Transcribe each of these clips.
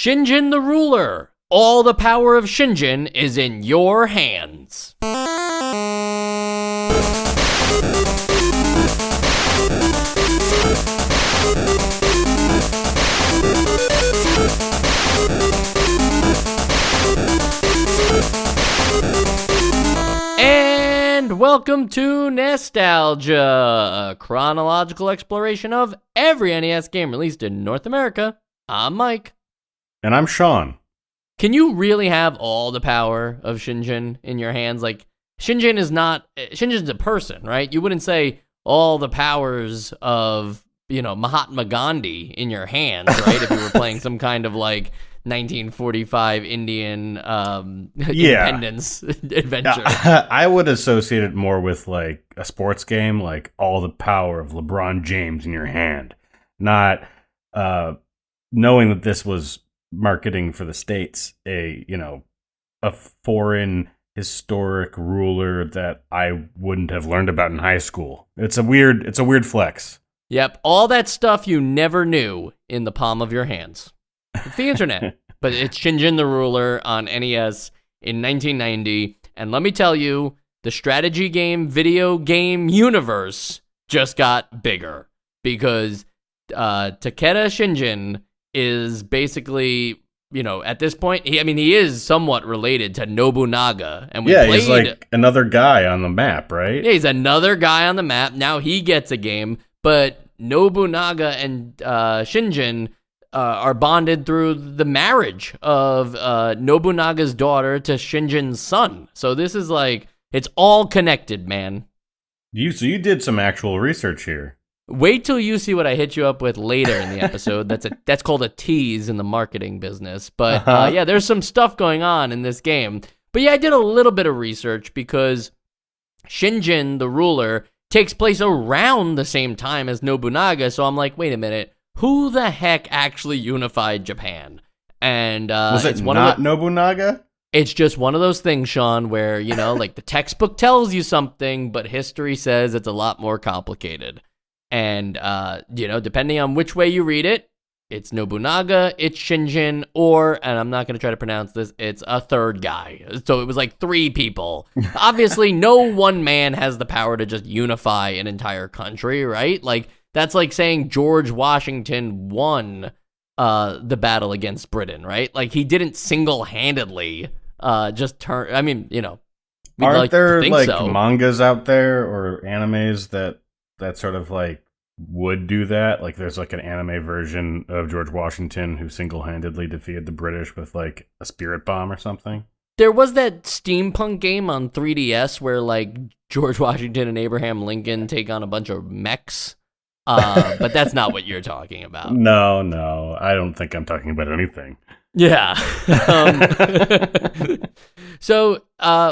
Shingen the Ruler. All the power of Shingen is in your hands. And welcome to Nostalgia, a chronological exploration of every NES game released in North America. I'm Mike. And I'm Sean. Can you really have all the power of Shingen in your hands? Like, Shingen's a person, right? You wouldn't say all the powers of, Mahatma Gandhi in your hands, right? If you were playing some kind of, 1945 Indian independence adventure. I would associate it more with, a sports game, like all the power of LeBron James in your hand. Not knowing that this was marketing for the States, a foreign historic ruler that I wouldn't have learned about in high school. It's a weird flex. Yep, all that stuff you never knew in the palm of your hands. It's the internet, but it's Shingen the Ruler on NES in 1990, and let me tell you, the strategy game, video game universe just got bigger, because Takeda Shingen is basically, at this point, he is somewhat related to Nobunaga. And he's like another guy on the map, right? Yeah, he's another guy on the map. Now he gets a game, but Nobunaga and Shingen are bonded through the marriage of Nobunaga's daughter to Shingen's son. So this is it's all connected, man. So you did some actual research here. Wait till you see what I hit you up with later in the episode. That's called a tease in the marketing business. But there's some stuff going on in this game. But yeah, I did a little bit of research because Shingen the Ruler takes place around the same time as Nobunaga. So I'm like, wait a minute, who the heck actually unified Japan? And was it not Nobunaga? It's just one of those things, Sean, where the textbook tells you something, but history says it's a lot more complicated. And, depending on which way you read it, it's Nobunaga, it's Shingen, and I'm not going to try to pronounce this, it's a third guy. So it was three people. Obviously, no one man has the power to just unify an entire country, right? That's like saying George Washington won the battle against Britain, right? He didn't single-handedly just turn, Aren't there, mangas out there or animes that sort of would do that? There's an anime version of George Washington who single-handedly defeated the British with a spirit bomb or something. There was that steampunk game on 3DS where George Washington and Abraham Lincoln take on a bunch of mechs. But that's not what you're talking about. No, I don't think I'm talking about anything. Yeah. So,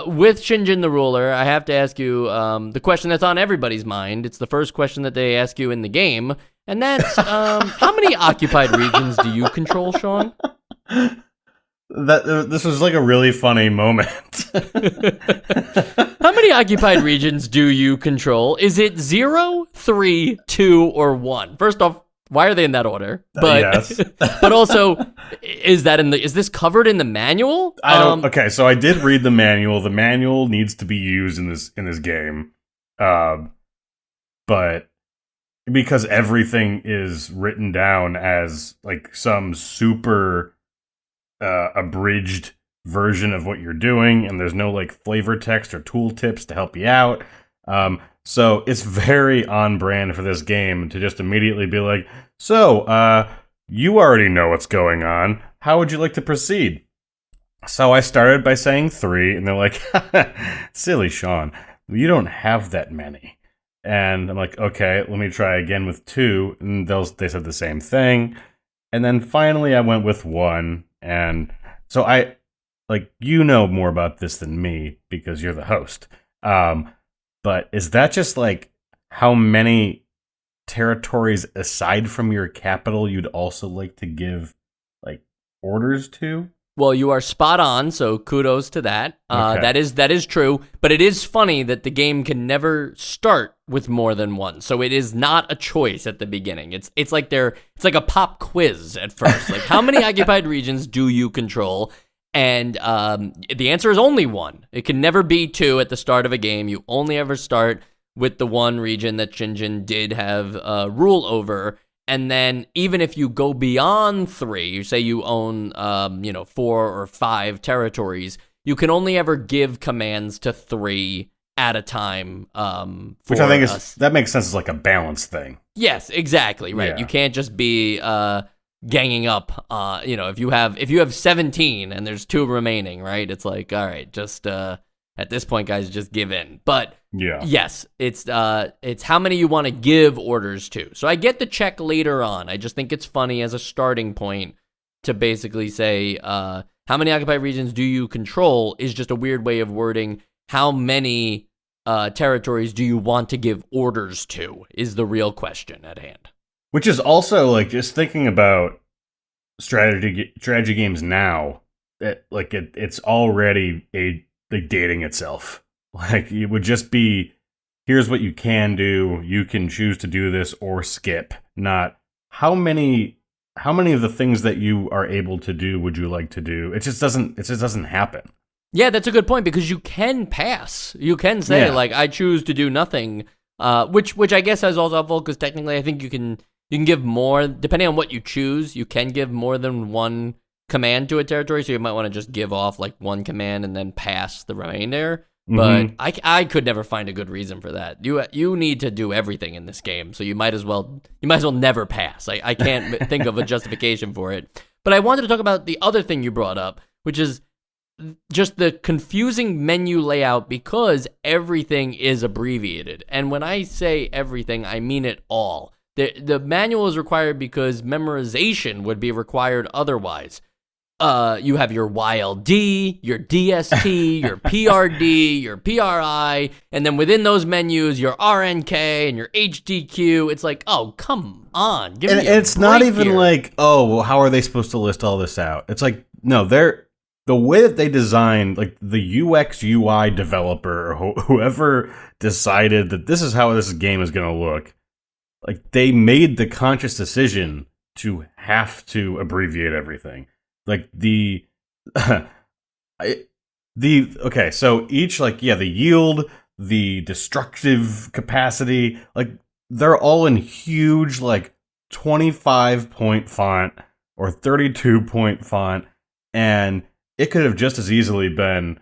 with Shingen the Ruler, I have to ask you the question that's on everybody's mind. It's the first question that they ask you in the game, and that's, how many occupied regions do you control, Sean? This was a really funny moment. How many occupied regions do you control? Is it 0, 3, 2, or 1? First off, why are they in that order? But yes. But also, is this covered in the manual? Okay, so I did read the manual. The manual needs to be used in this game. But because everything is written down as some super abridged version of what you're doing, and there's no flavor text or tool tips to help you out. So it's very on brand for this game to just immediately be you already know what's going on. How would you like to proceed? So I started by saying 3, and they're like, silly Sean, you don't have that many. And I'm like, okay, let me try again with 2, and they said the same thing. And then finally I went with 1, and so I, you know more about this than me because you're the host. But is that just how many territories aside from your capital you'd also like to give orders to? Well, you are spot on, so kudos to that. Okay. That is true, but it is funny that the game can never start with more than one. So it is not a choice at the beginning. It's like a pop quiz at first. Like, how many occupied regions do you control? And the answer is only one. It can never be two at the start of a game. You only ever start with the one region that Shingen did have rule over. And then even if you go beyond 3, you say you own, 4 or 5 territories, you can only ever give commands to 3 at a time. Which I think that makes sense as like a balance thing. Yes, exactly, right. Yeah. You can't just be ganging up. If you have 17 and there's 2 remaining, right? It's like, all right, just at this point, guys, just give in. But yeah, yes, it's how many you want to give orders to. So I get the check later on. I just think it's funny as a starting point to basically say how many occupied regions do you control is just a weird way of wording how many territories do you want to give orders to is the real question at hand. which is also like just thinking about strategy games now. It's already dating itself. Like, it would just be, here's what you can do. You can choose to do this or skip. Not how many of the things that you are able to do would you like to do. It just doesn't happen. Yeah, that's a good point, because you can pass. You can say, like, I choose to do nothing, which I guess is also helpful, because technically I think you can give more, depending on what you choose, you can give more than one command to a territory, so you might want to just give off, like, one command and then pass the remainder. But I could never find a good reason for that. You need to do everything in this game, so you might as well never pass. I can't think of a justification for it. But I wanted to talk about the other thing you brought up, which is just the confusing menu layout, because everything is abbreviated. And when I say everything, I mean it all. The manual is required because memorization would be required otherwise. You have your YLD, your DST, your PRD, your PRI, and then within those menus, your RNK and your HDQ. It's like, oh, come on. Give me a it's not even here. like, oh, well, how are they supposed to list all this out? It's like, no, the way that they designed, like the UX UI developer or whoever decided that this is how this game is going to look, like, they made the conscious decision to have to abbreviate everything. Like okay, so each, like, the yield, the destructive capacity, like, they're all in huge, like, 25-point font or 32-point font, and it could have just as easily been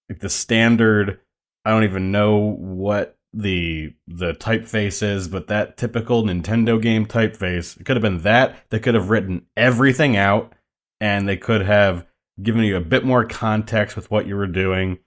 like the standard, I don't even know what the typeface is, but that typical Nintendo game typeface, it could have been that. They could have written everything out, and they could have given you a bit more context with what you were doing,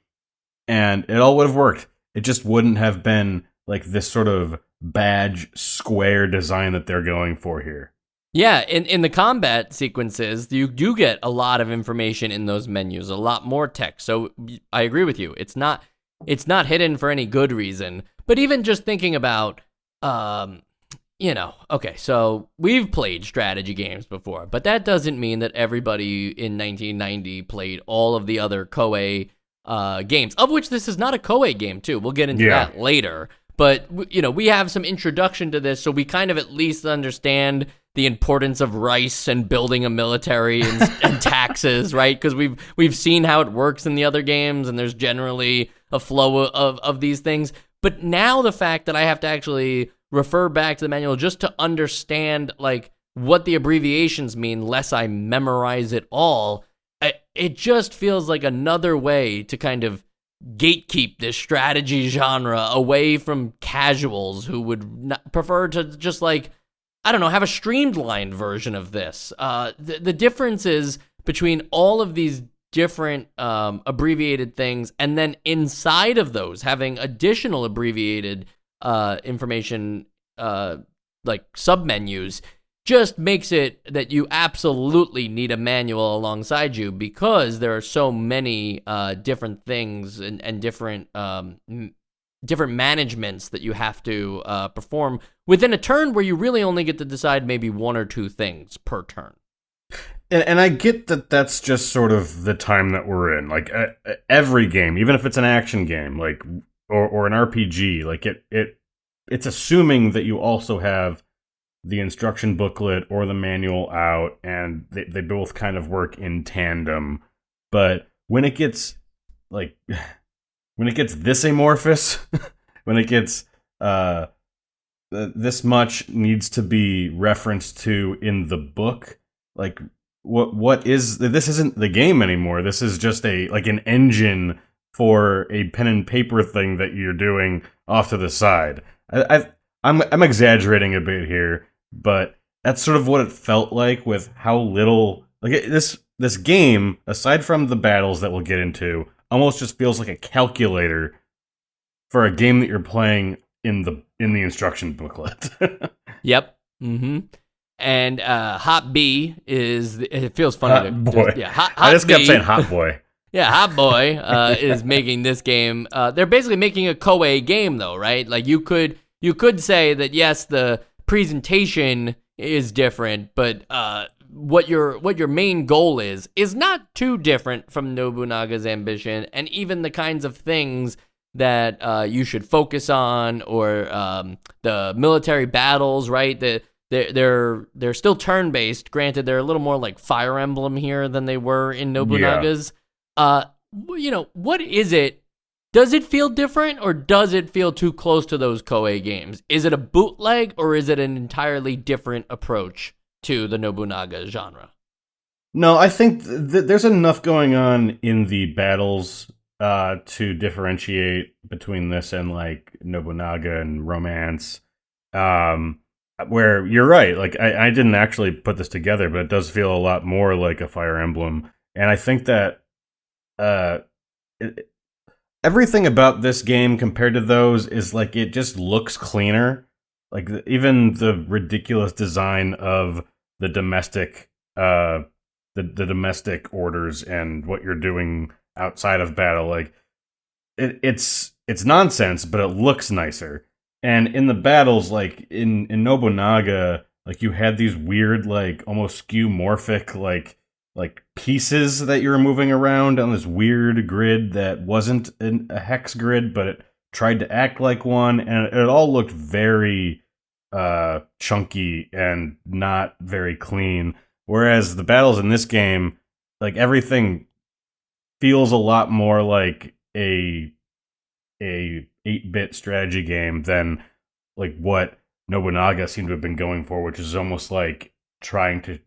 and it all would have worked. It just wouldn't have been like this sort of badge square design that they're going for here. Yeah, in the combat sequences, you do get a lot of information in those menus, a lot more text. So I agree with you. It's not hidden for any good reason. But even just thinking about, okay, so we've played strategy games before, but that doesn't mean that everybody in 1990 played all of the other Koei games, of which this is not a Koei game, too. We'll get into that later. But, we have some introduction to this, so we kind of at least understand the importance of rice and building a military and taxes, right? Because we've seen how it works in the other games, and there's generally a flow of these things. But now the fact that I have to actually refer back to the manual just to understand, like, what the abbreviations mean, lest I memorize it all, it just feels like another way to kind of gatekeep this strategy genre away from casuals who would prefer to just, like, I don't know, have a streamlined version of this. The differences between all of these different abbreviated things, and then inside of those having additional abbreviated information, like submenus, just makes it that you absolutely need a manual alongside you, because there are so many different things and different managements that you have to perform within a turn, where you really only get to decide maybe one or two things per turn. And I get that that's just sort of the time that we're in. Like every game, even if it's an action game, like or an RPG, like it's assuming that you also have the instruction booklet or the manual out, and they both kind of work in tandem. But when it gets like when it gets this amorphous, when it gets this much needs to be referenced to in the book, like what is this? Isn't the game anymore. This is just an engine for a pen and paper thing that you're doing off to the side. I'm exaggerating a bit here, but that's sort of what it felt like with how little this game, aside from the battles that we'll get into, almost just feels like a calculator for a game that you're playing in the instruction booklet. Yep. Mm-hmm. And Hot B it feels funny. Hot boy. Hot I just kept B, saying Hot Boy. Yeah, Hot Boy is making this game. They're basically making a Koei game, though, right? Like you could say that yes, the presentation is different, but what your main goal is not too different from Nobunaga's ambition, and even the kinds of things that you should focus on, or the military battles, right? They're still turn-based. Granted, they're a little more like Fire Emblem here than they were in Nobunaga's. Yeah. What is it? Does it feel different, or does it feel too close to those Koei games? Is it a bootleg, or is it an entirely different approach to the Nobunaga genre? No, I think there's enough going on in the battles to differentiate between this and like Nobunaga and Romance. Where you're right, like I didn't actually put this together, but it does feel a lot more like a Fire Emblem, and I think that everything about this game compared to those is like it just looks cleaner. Like even the ridiculous design of the domestic the domestic orders and what you're doing outside of battle, like it's nonsense, but it looks nicer. And in the battles, like in Nobunaga, like you had these weird, like almost skeuomorphic, like pieces that you were moving around on this weird grid that wasn't a hex grid, but it tried to act like one, and it all looked very chunky and not very clean. Whereas the battles in this game, like everything feels a lot more like a 8-bit strategy game than like what Nobunaga seemed to have been going for, which is almost like trying to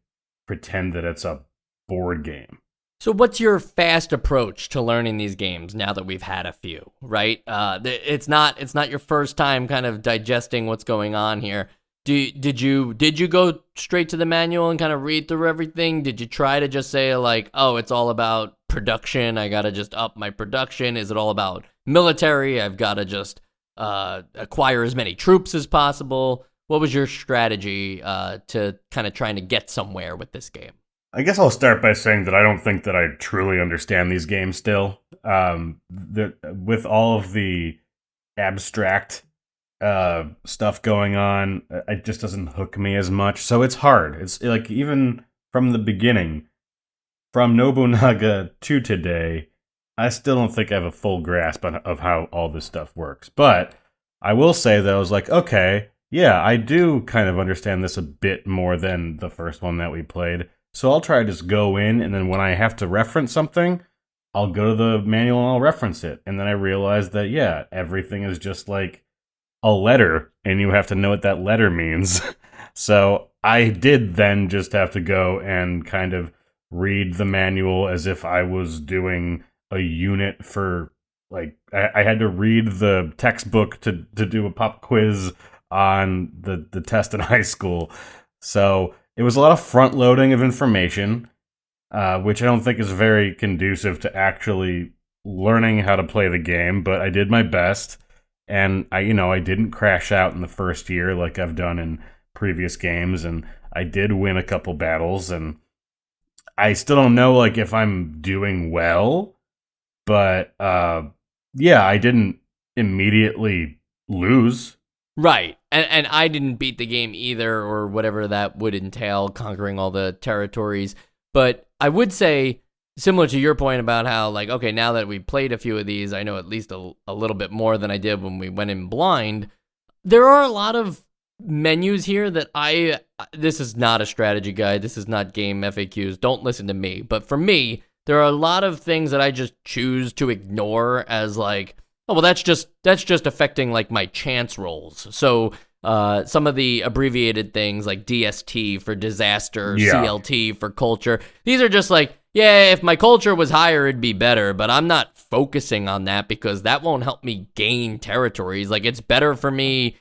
pretend that it's a board game. So what's your fast approach to learning these games now that we've had a few, right? It's not your first time kind of digesting what's going on here. Did you go straight to the manual and kind of read through everything? Did you try to just say like, oh, it's all about production, I gotta just up my production? Is it all about military, I've gotta just acquire as many troops as possible? What was your strategy to kind of trying to get somewhere with this game? I guess I'll start by saying that I don't think that I truly understand these games still. With all of the abstract stuff going on, it just doesn't hook me as much. So it's hard. It's like even from the beginning, from Nobunaga to today, I still don't think I have a full grasp of how all this stuff works. But I will say that I was like, okay, yeah, I do kind of understand this a bit more than the first one that we played. So I'll try to just go in, and then when I have to reference something, I'll go to the manual and I'll reference it. And then I realized that, yeah, everything is just like a letter, and you have to know what that letter means. So I did then just have to go and kind of read the manual as if I was doing a unit for, like, I had to read the textbook to do a pop quiz on the test in high school. So it was a lot of front loading of information, which I don't think is very conducive to actually learning how to play the game, but I did my best. And I didn't crash out in the first year like I've done in previous games, and I did win a couple battles, and I still don't know like if I'm doing well, but yeah, I didn't immediately lose. Right. And I didn't beat the game either, or whatever that would entail, conquering all the territories. But I would say, similar to your point about how, like, okay, now that we played a few of these, I know at least a little bit more than I did when we went in blind. There are a lot of menus here that this is not a strategy guide. This is not game FAQs. Don't listen to me. But for me, there are a lot of things that I just choose to ignore as like, oh, well, that's just affecting like my chance rolls. So some of the abbreviated things like DST for disaster, CLT for culture, these are just like, yeah, if my culture was higher, it'd be better, but I'm not focusing on that because that won't help me gain territories. Like, it's better for me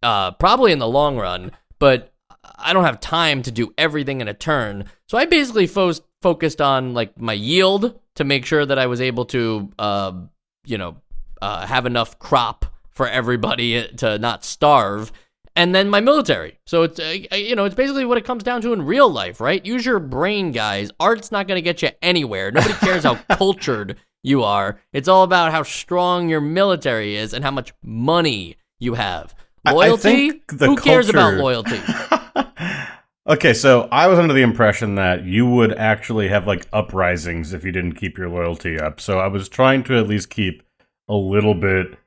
probably in the long run, but I don't have time to do everything in a turn. So I basically focused on like my yield to make sure that I was able to, have enough crop for everybody to not starve, and then my military. So it's it's basically what it comes down to in real life, right? Use your brain, guys. Art's not going to get you anywhere. Nobody cares how cultured you are. It's all about how strong your military is and how much money you have. Loyalty? Who cares about loyalty? Okay, so I was under the impression that you would actually have like uprisings if you didn't keep your loyalty up. So I was trying to at least keep a little bit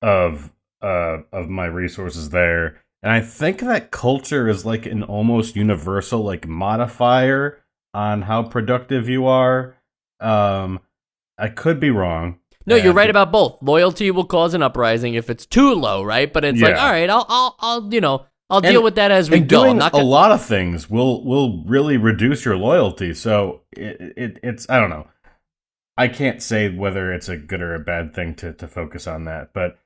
of my resources there. And I think that culture is like an almost universal like modifier on how productive you are. I could be wrong. No, you're right about both. Loyalty will cause an uprising if it's too low, right? But it's like, all right, I'll deal with that as we go. Doing a lot of things will really reduce your loyalty. So it's I don't know. I can't say whether it's a good or a bad thing to focus on that, but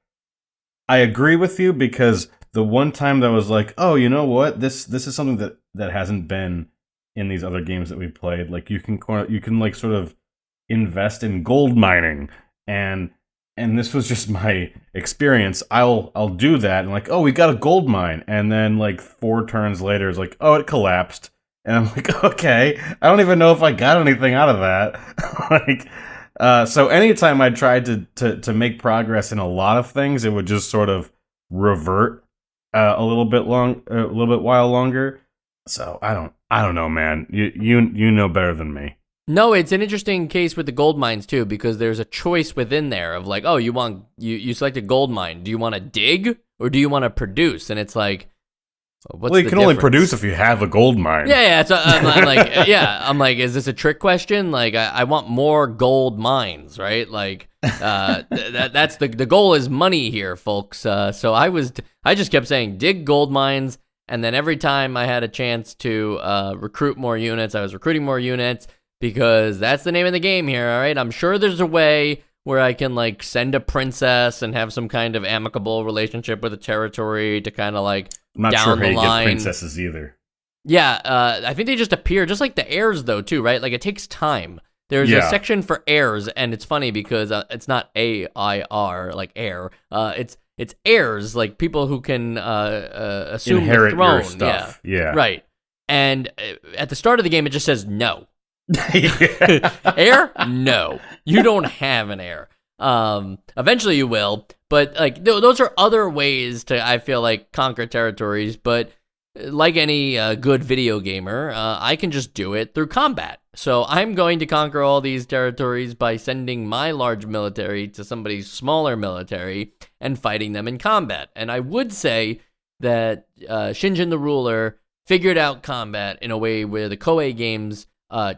I agree with you because the one time that was like, oh, you know what, this is something that hasn't been in these other games that we played. Like you can like sort of invest in gold mining. And this was just my experience. I'll do that and like, oh, we got a gold mine, and then like 4 turns later, it's like, oh, it collapsed, and I'm like, okay, I don't even know if I got anything out of that. So anytime I tried to make progress in a lot of things, it would just sort of revert a little bit while longer. So I don't know, man. You know better than me. No, it's an interesting case with the gold mines too, because there's a choice within there of like, oh, you select a gold mine. Do you want to dig or do you want to produce? And it's like, what's you the can difference? only produce if you have a gold mine. Yeah. So I'm like, is this a trick question? Like, I want more gold mines, right? Like, that's the goal is money here, folks. So I just kept saying dig gold mines, and then every time I had a chance to recruit more units, I was recruiting more units. Because that's the name of the game here, all right? I'm sure there's a way where I can, like, send a princess and have some kind of amicable relationship with a territory to kind of, like, I'm not down sure the how you line. get princesses either. Yeah, I think they just appear, just like the heirs, though, too, right? Like, it takes time. There's a section for heirs, and it's funny because it's not A-I-R, like heir. It's heirs, like people who can assume inherit the throne. Your stuff. Yeah. Right. And at the start of the game, it just says no. Heir? No. You don't have an heir. Eventually you will, but like those are other ways to, I feel like, conquer territories. But like any good video gamer, I can just do it through combat. So I'm going to conquer all these territories by sending my large military to somebody's smaller military and fighting them in combat. And I would say that Shingen the Ruler figured out combat in a way where the Koei games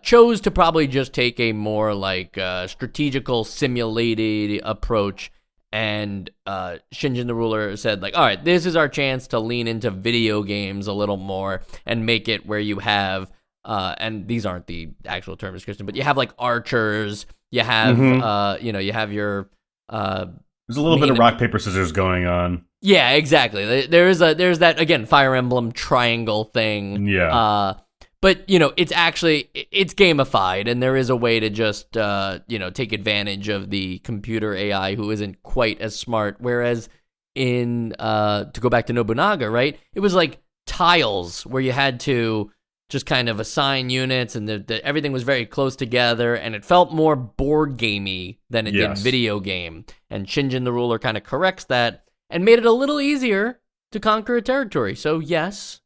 chose to probably just take a more like strategical, simulated approach, and Shingen the Ruler said like, all right, this is our chance to lean into video games a little more and make it where you have, and these aren't the actual terms, Christian, but you have like archers, you have, you have your. There's a little bit of rock, paper, scissors going on. Yeah, exactly. There's that, again, Fire Emblem triangle thing. Yeah. But, it's gamified, and there is a way to just, take advantage of the computer AI who isn't quite as smart. Whereas to go back to Nobunaga, right, it was like tiles where you had to just kind of assign units, and everything was very close together, and it felt more board gamey than it did video game. And Shingen the Ruler kind of corrects that and made it a little easier to conquer a territory. So, yes.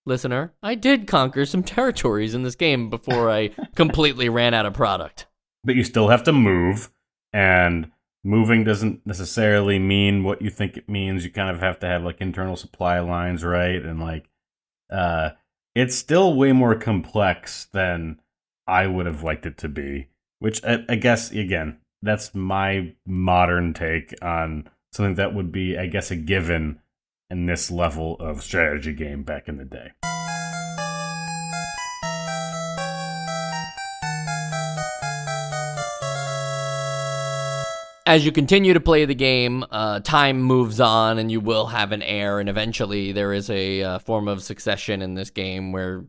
listener, I did conquer some territories in this game before I completely ran out of product. But you still have to move, and moving doesn't necessarily mean what you think it means. You kind of have to have like internal supply lines, right? And like, it's still way more complex than I would have liked it to be. Which I guess, again, that's my modern take on something that would be, I guess, a given in this level of strategy game back in the day. As you continue to play the game, time moves on and you will have an heir, and eventually there is a form of succession in this game where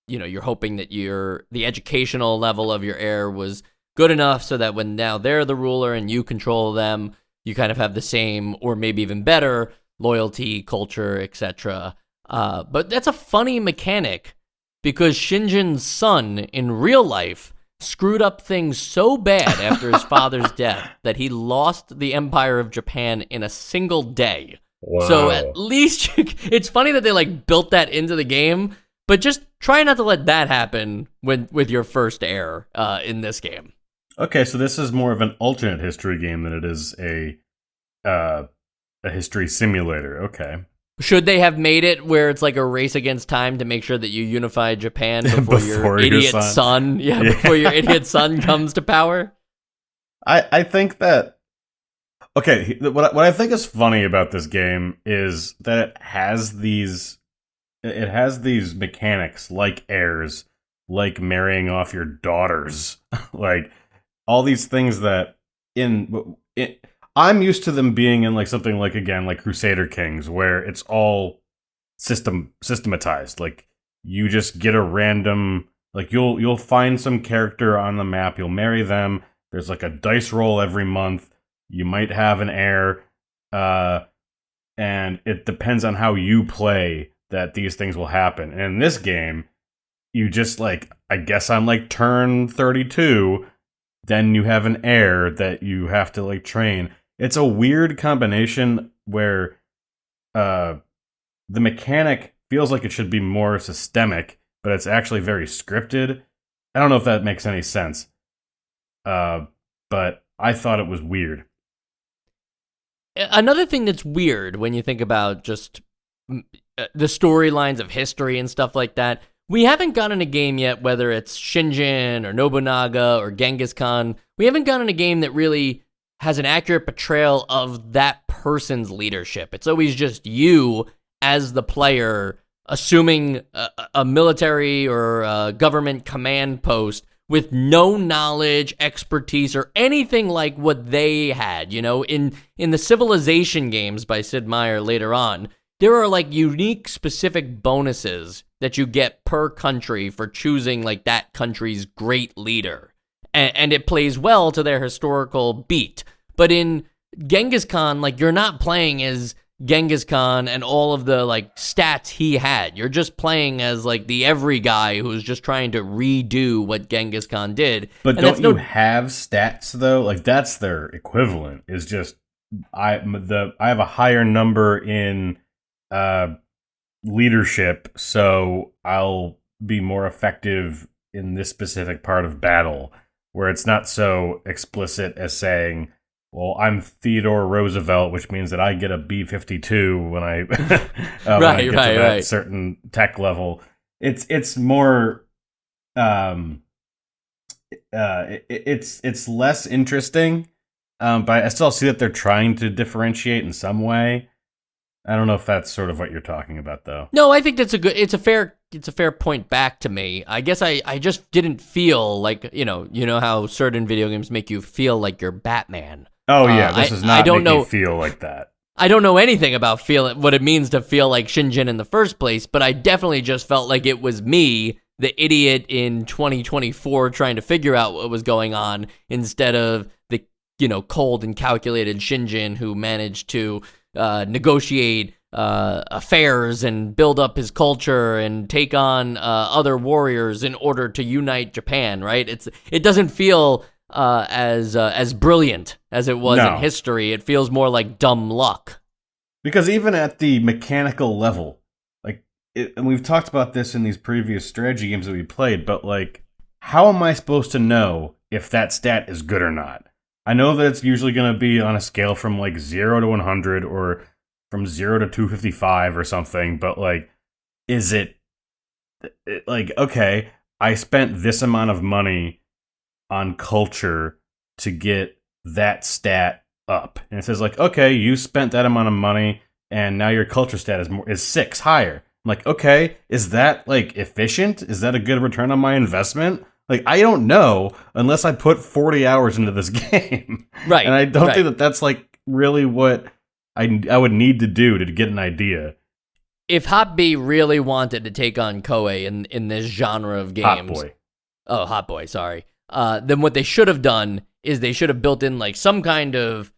you're hoping that the educational level of your heir was good enough so that when now they're the ruler and you control them, you kind of have the same or maybe even better loyalty, culture, etc. But that's a funny mechanic because Shingen's son in real life screwed up things so bad after his father's death that he lost the Empire of Japan in a single day. Wow. So at least it's funny that they like built that into the game, but just try not to let that happen with your first heir in this game. Okay, so this is more of an alternate history game than it is a history simulator. Okay. Should they have made it where it's like a race against time to make sure that you unify Japan before your idiot son? Yeah, before your idiot son comes to power? I think that... Okay, what I think is funny about this game is that it has these mechanics like heirs, like marrying off your daughters, like all these things that I'm used to them being in like something like, again, like Crusader Kings, where it's all systematized. Like you just get a random, like you'll find some character on the map, you'll marry them. There's like a dice roll every month. You might have an heir, and it depends on how you play that these things will happen. And in this game, you just like, I guess on like turn 32, then you have an heir that you have to like train. It's a weird combination where the mechanic feels like it should be more systemic, but it's actually very scripted. I don't know if that makes any sense, but I thought it was weird. Another thing that's weird when you think about just the storylines of history and stuff like that, we haven't gotten a game yet, whether it's Shingen or Nobunaga or Genghis Khan, we haven't gotten a game that really has an accurate portrayal of that person's leadership. It's always just you as the player assuming a military or a government command post with no knowledge, expertise, or anything like what they had. You know, in the Civilization games by Sid Meier later on, there are like unique specific bonuses that you get per country for choosing like that country's great leader. And it plays well to their historical beat. But in Genghis Khan, like, you're not playing as Genghis Khan and all of the, like, stats he had. You're just playing as, like, the every guy who's just trying to redo what Genghis Khan did. But don't you have stats, though? Like, that's their equivalent, is just, I have a higher number in leadership, so I'll be more effective in this specific part of battle, where it's not so explicit as saying, well, I'm Theodore Roosevelt, which means that I get a B-52 when I, when I get to that certain tech level. It's more, it's less interesting, but I still see that they're trying to differentiate in some way. I don't know if that's sort of what you're talking about, though. No, I think it's a fair point back to me. I guess I just didn't feel like, you know how certain video games make you feel like you're Batman. Oh yeah, this is not making you feel like that. I don't know anything about what it means to feel like Shingen in the first place, but I definitely just felt like it was me, the idiot in 2024, trying to figure out what was going on, instead of the, cold and calculated Shingen who managed to negotiate affairs and build up his culture and take on other warriors in order to unite Japan. Right? It doesn't feel as brilliant as it was in history. It feels more like dumb luck. Because even at the mechanical level, like and we've talked about this in these previous strategy games that we played, but like, how am I supposed to know if that stat is good or not? I know that it's usually going to be on a scale from like 0 to 100 or from 0 to 255 or something, but like, is it like, okay, I spent this amount of money on culture to get that stat up. And it says like, okay, you spent that amount of money and now your culture stat is 6 higher. I'm like, okay, is that like efficient? Is that a good return on my investment? Like, I don't know unless I put 40 hours into this game. Right. And I don't think that that's like really what I would need to do to get an idea. If Hot B really wanted to take on Koei in this genre of games, Hot Boy, sorry. Then what they should have done is they should have built in like some kind of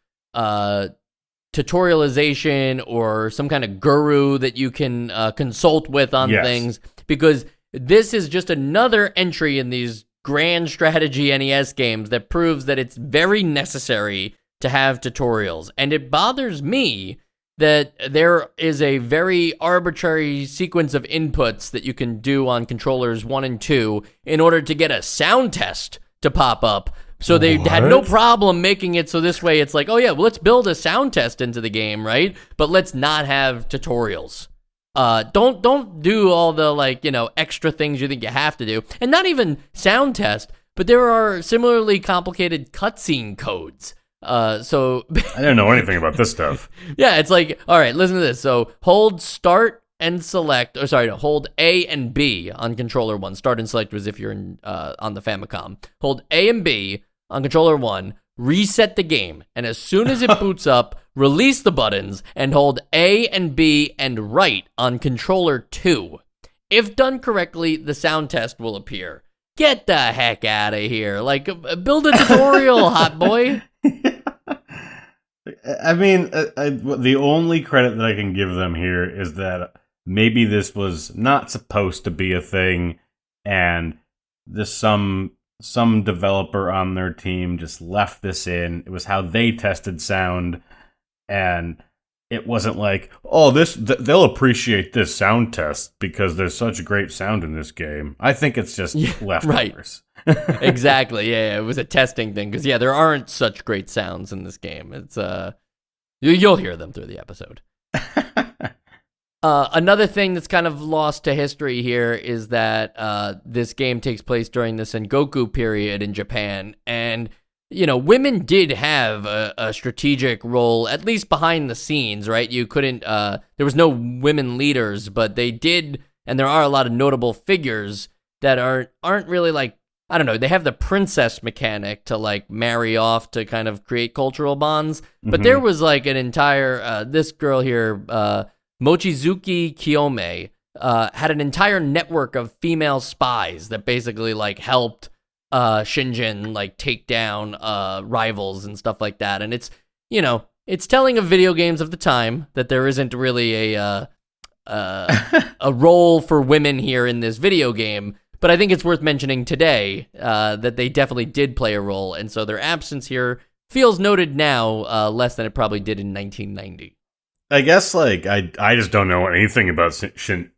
tutorialization or some kind of guru that you can consult with on things, because this is just another entry in these grand strategy NES games that proves that it's very necessary to have tutorials. And it bothers me that there is a very arbitrary sequence of inputs that you can do on controllers 1 and 2 in order to get a sound test to pop up. So they had no problem making it so this way it's like, oh yeah, well, let's build a sound test into the game, right? But let's not have tutorials. Don't do all the like, extra things you think you have to do. And not even sound test, but there are similarly complicated cutscene codes. So I don't know anything about this stuff. Yeah, it's like, all right, listen to this. So hold start and select, hold A and B on controller 1. Start and select was if you're on the Famicom. Hold A and B on controller 1, reset the game, and as soon as it boots up, release the buttons and hold A and B and right on controller 2. If done correctly, the sound test will appear. Get the heck out of here. Like, build a tutorial, hot boy. I mean, the only credit that I can give them here is that maybe this was not supposed to be a thing, and some developer on their team just left this in. It was how they tested sound, and it wasn't like, oh, they'll appreciate this sound test because there's such great sound in this game. I think it's just leftovers. Right. Exactly. Yeah, it was a testing thing because there aren't such great sounds in this game. It's you'll hear them through the episode. Another thing that's kind of lost to history here is that this game takes place during the Sengoku period in Japan, and women did have a strategic role, at least behind the scenes, right? You couldn't, there was no women leaders, but they did, and there are a lot of notable figures that aren't really like, I don't know, they have the princess mechanic to like marry off to kind of create cultural bonds, but there was like an entire, this girl here, Mochizuki Kiyome, had an entire network of female spies that basically like helped Shingen like take down rivals and stuff like that. And it's it's telling of video games of the time that there isn't really a role for women here in this video game, but I think it's worth mentioning today that they definitely did play a role, and so their absence here feels noted now less than it probably did in 1990. I guess like I just don't know anything about Shingen.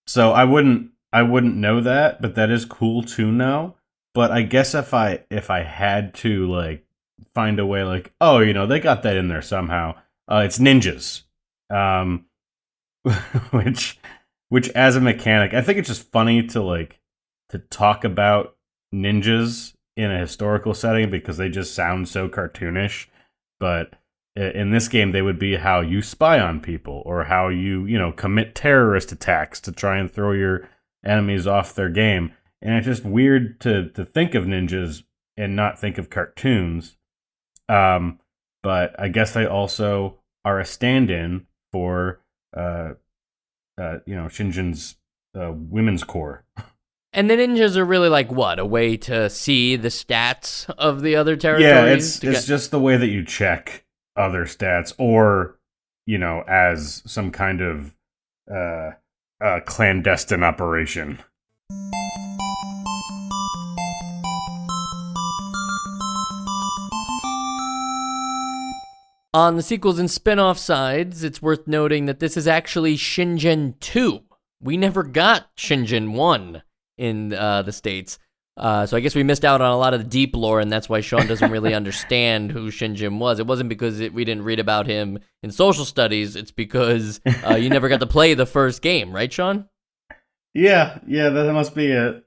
So I wouldn't know that, but that is cool to know. But I guess if I had to like find a way, like, oh, they got that in there somehow. It's ninjas, which as a mechanic, I think it's just funny to talk about ninjas in a historical setting because they just sound so cartoonish. But in this game, they would be how you spy on people or how you commit terrorist attacks to try and throw your enemies off their game. And it's just weird to think of ninjas and not think of cartoons. But I guess they also are a stand-in for Shingen's women's corps. And the ninjas are really like what? A way to see the stats of the other territories? Yeah, it's just the way that you check other stats, or as some kind of clandestine operation. On the sequels and spin-off sides, it's worth noting that this is actually Shingen 2. We never got Shingen 1 in the States. So I guess we missed out on a lot of the deep lore, and that's why Sean doesn't really understand who Shingen was. It wasn't because we didn't read about him in social studies. It's because you never got to play the first game, right, Sean? Yeah, that must be it.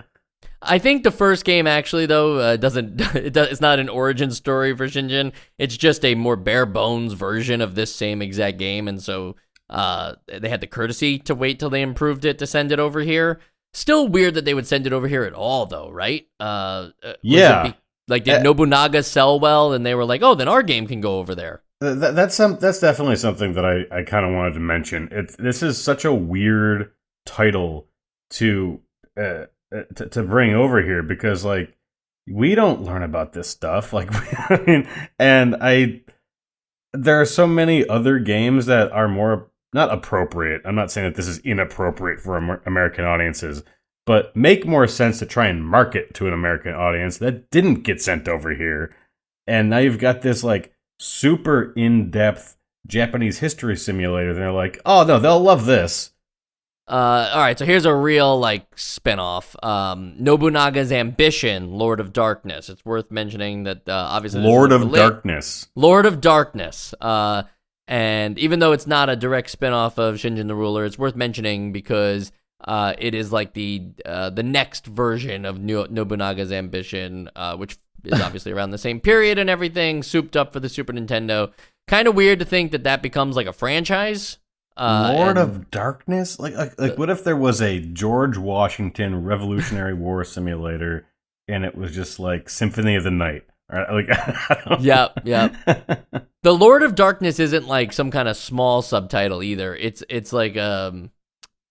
I think the first game actually, though, it's not an origin story for Shingen. It's just a more bare bones version of this same exact game, and so they had the courtesy to wait till they improved it to send it over here. Still weird that they would send it over here at all, though, right? Yeah. Did Nobunaga sell well, and they were like, oh, then our game can go over there. That's definitely something that I kind of wanted to mention. This is such a weird title to bring over here because like we don't learn about this stuff. Like, I mean, there are so many other games that are more not appropriate. I'm not saying that this is inappropriate for American audiences, but make more sense to try and market to an American audience that didn't get sent over here. And now you've got this like super in-depth Japanese history simulator. And they're like, oh no, they'll love this. All right, so here's a real like spinoff. Nobunaga's Ambition, Lord of Darkness. It's worth mentioning that obviously Lord of Darkness. Lord of Darkness. And even though it's not a direct spinoff of Shingen the Ruler, it's worth mentioning because it is like the next version of Nobunaga's Ambition, which is obviously around the same period and everything, souped up for the Super Nintendo. Kind of weird to think that becomes like a franchise. Lord of Darkness? Like what if there was a George Washington Revolutionary War simulator and it was just like Symphony of the Night? Like, Yep. The Lord of Darkness isn't like some kind of small subtitle either. It's like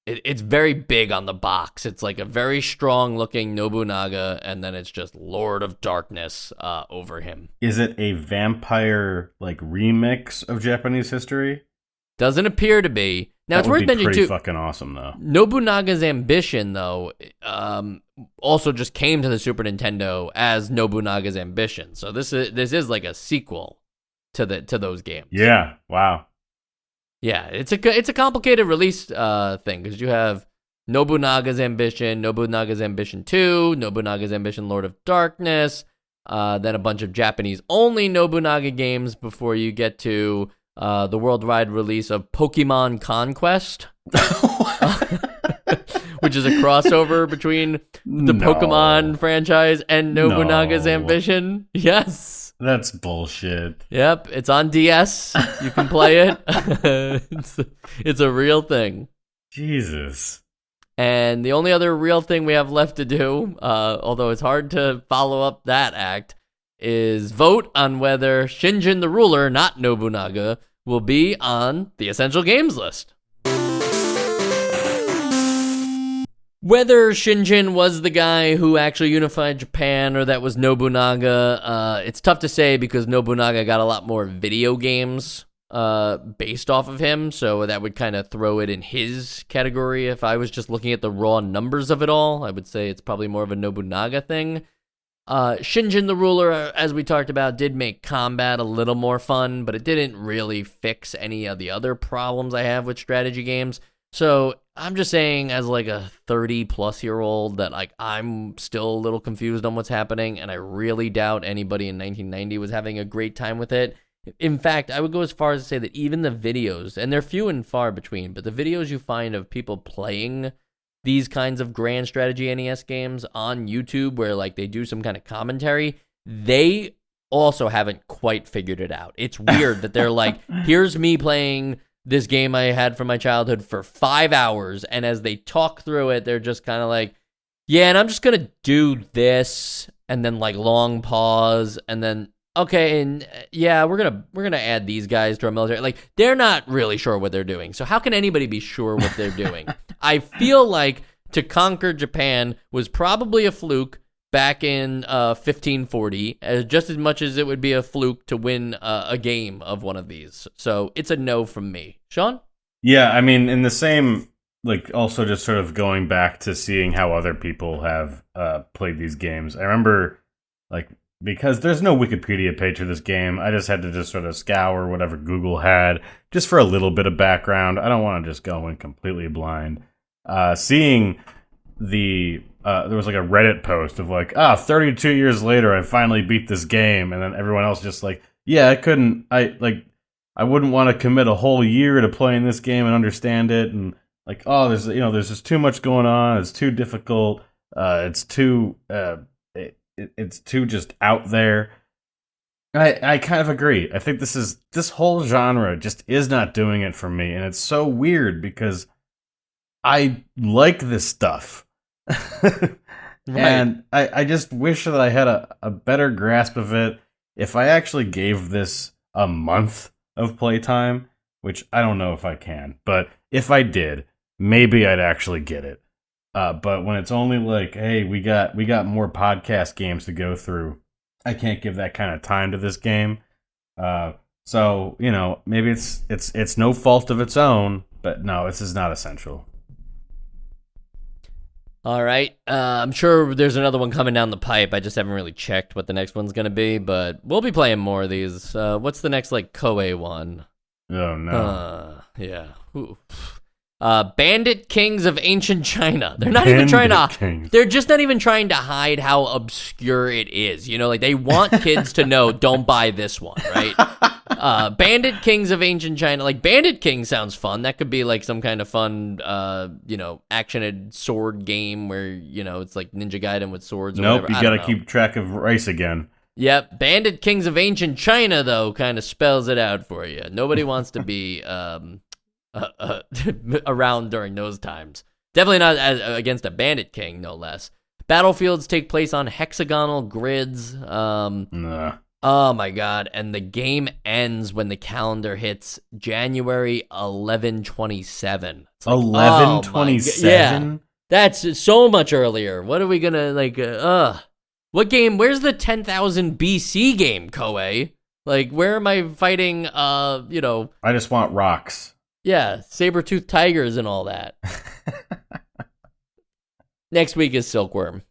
it's very big on the box. It's like a very strong looking Nobunaga, and then it's just Lord of Darkness over him. Is it a vampire like remix of Japanese history? Doesn't appear to be. Now, it's worth mentioning, too, fucking awesome, though. Nobunaga's Ambition, though, also just came to the Super Nintendo as Nobunaga's Ambition. So this is like a sequel to those games. Yeah, wow. Yeah, it's a complicated release thing, because you have Nobunaga's Ambition 2, Nobunaga's Ambition Lord of Darkness, then a bunch of Japanese-only Nobunaga games before you get to the worldwide release of Pokemon Conquest, which is a crossover between the Pokemon franchise and Nobunaga's Ambition. Yes. That's bullshit. Yep, it's on DS. You can play it. It's a real thing. Jesus. And the only other real thing we have left to do, although it's hard to follow up that act, is vote on whether Shingen the Ruler, not Nobunaga, will be on the Essential Games list. Whether Shingen was the guy who actually unified Japan or that was Nobunaga, it's tough to say because Nobunaga got a lot more video games based off of him, so that would kind of throw it in his category. If I was just looking at the raw numbers of it all, I would say it's probably more of a Nobunaga thing. Shingen the Ruler, as we talked about, did make combat a little more fun, but it didn't really fix any of the other problems I have with strategy games. So I'm just saying, as like a 30-plus-year-old, that like I'm still a little confused on what's happening, and I really doubt anybody in 1990 was having a great time with it. In fact, I would go as far as to say that even the videos, and they're few and far between, but the videos you find of people playing these kinds of grand strategy NES games on YouTube where like they do some kind of commentary, they also haven't quite figured it out. It's weird that they're like, here's me playing this game I had from my childhood for 5 hours, and as they talk through it, they're just kind of like, yeah, and I'm just gonna do this, and then like long pause, and then okay, and yeah, we're gonna add these guys to our military. Like, they're not really sure what they're doing. So how can anybody be sure what they're doing? I feel like to conquer Japan was probably a fluke back in 1540, just as much as it would be a fluke to win a game of one of these. So it's a no from me. Sean? Yeah, I mean, in the same, like, also just sort of going back to seeing how other people have played these games. I remember, like, because there's no Wikipedia page for this game. I just had to just sort of scour whatever Google had just for a little bit of background. I don't want to just go in completely blind. Seeing there was like a Reddit post of like, 32 years later, I finally beat this game, and then everyone else just like, yeah, I wouldn't want to commit a whole year to playing this game and understand it, and like, there's just too much going on. It's too difficult. It's too just out there. I kind of agree. I think this whole genre just is not doing it for me, and it's so weird because I like this stuff. Right. And I just wish that I had a better grasp of it. If I actually gave this a month of playtime, which I don't know if I can, but if I did, maybe I'd actually get it. But when it's only like, hey, we got more podcast games to go through, I can't give that kind of time to this game. So maybe it's no fault of its own, but no, this is not essential. All right. I'm sure there's another one coming down the pipe. I just haven't really checked what the next one's going to be, but we'll be playing more of these. What's the next, Koei one? Oh, no. Yeah. Ooh. Bandit Kings of Ancient China. They're not even trying to... They're just not even trying to hide how obscure it is. They want kids to know, don't buy this one, right? Bandit Kings of Ancient China. Bandit King sounds fun. That could be some kind of fun, actioned sword game where, it's like Ninja Gaiden with swords or whatever. Nope, you gotta keep track of rice again. Yep. Bandit Kings of Ancient China, though, kind of spells it out for you. Nobody wants to be around during those times. Definitely not against a Bandit King, no less. Battlefields take place on hexagonal grids. Oh my god, and the game ends when the calendar hits January 11/27. 11/27? Yeah, that's so much earlier. What are we gonna, what game, where's the 10,000 BC game, Koei? Where am I fighting, I just want rocks. Yeah, saber-toothed tigers and all that. Next week is Silkworm.